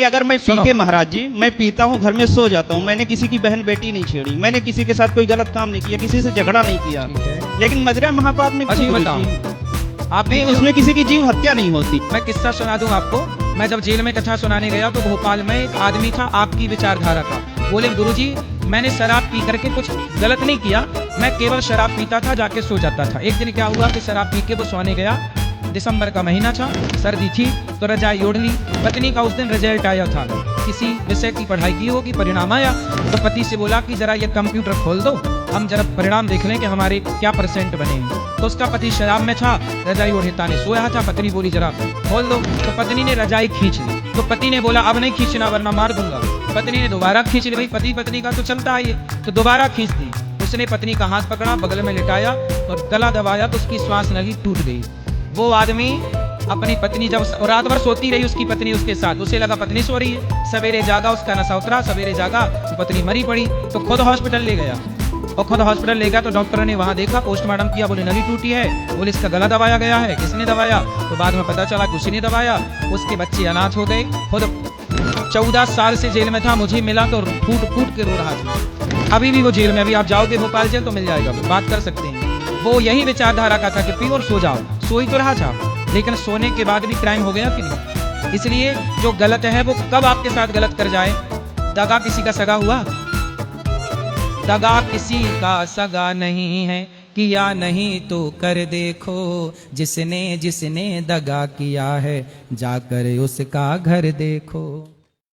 अगर मैं पी के महाराज जी, मैं पीता हूँ, घर में सो जाता हूँ, मैंने किसी की बहन बेटी नहीं छेड़ी, मैंने किसी के साथ कोई गलत काम नहीं किया, किसी से झगड़ा नहीं किया, लेकिन मजरा महापाप में अच्छा बताओ, आप नहीं, उसमें किसी की जीव हत्या नहीं होती। मैं किस्सा सुना दूं आपको। मैं जब जेल में कथा सुनाने गया तो भोपाल में एक आदमी था, आपकी विचारधारा का। बोले गुरुजी, मैंने शराब पी करके कुछ गलत नहीं किया, मैं केवल शराब पीता था, जाके सो जाता था। एक दिन क्या हुआ कि शराब पी के वो सोने गया, दिसंबर का महीना था, सर्दी थी, तो रजाई ओढ़ ली। पत्नी का उस दिन रिजल्ट आया था, किसी विषय की पढ़ाई की होगी, परिणाम आया, तो पति से बोला कि जरा ये कंप्यूटर खोल दो, हम जरा परिणाम देख लें कि हमारे क्या परसेंट बने हैं। तो उसका पति शराब में था, रजाई ओढ़े ताने सोया था। पत्नी बोली जरा खोल दो, तो पत्नी ने रजाई खींच ली। तो पति ने बोला अब नहीं खींचना वरना मार दूंगा। पत्नी ने दोबारा खींच ली, भाई पति पत्नी का तो चलता है ये, तो दोबारा खींच दी। उसने पत्नी का हाथ पकड़ा, बगल में लिटाया और गला दबाया तो उसकी श्वास नली टूट गई। वो आदमी अपनी पत्नी जब रात भर सोती रही, उसकी पत्नी उसके साथ, उसे लगा पत्नी सो रही है। सवेरे जागा, उसका नशा उतरा, सवेरे जागा तो पत्नी मरी पड़ी। तो खुद हॉस्पिटल ले गया, और खुद हॉस्पिटल ले गया तो डॉक्टर ने वहां देखा, पोस्टमार्टम किया, बोले नली टूटी है, बोले इसका गला दबाया गया है। किसने दबाया? तो बाद में पता चला किसी ने दबाया। उसके बच्चे अनाथ हो गए। खुद 14 साल से जेल में था, मुझे मिला तो फूट फूट के रो रहा था। अभी भी वो जेल में, अभी आप जाओगे भोपाल जेल तो मिल जाएगा, बात कर सकते हैं। वो यही विचारधारा का था कि पी और सो जाओ। सो ही तो रहा था, लेकिन सोने के बाद भी क्राइम हो गया कि नहीं? इसलिए जो गलत है वो कब आपके साथ गलत कर जाए। दगा किसी का सगा हुआ? दगा किसी का सगा नहीं है, किया नहीं तो कर देखो, जिसने जिसने दगा किया है जाकर उसका घर देखो।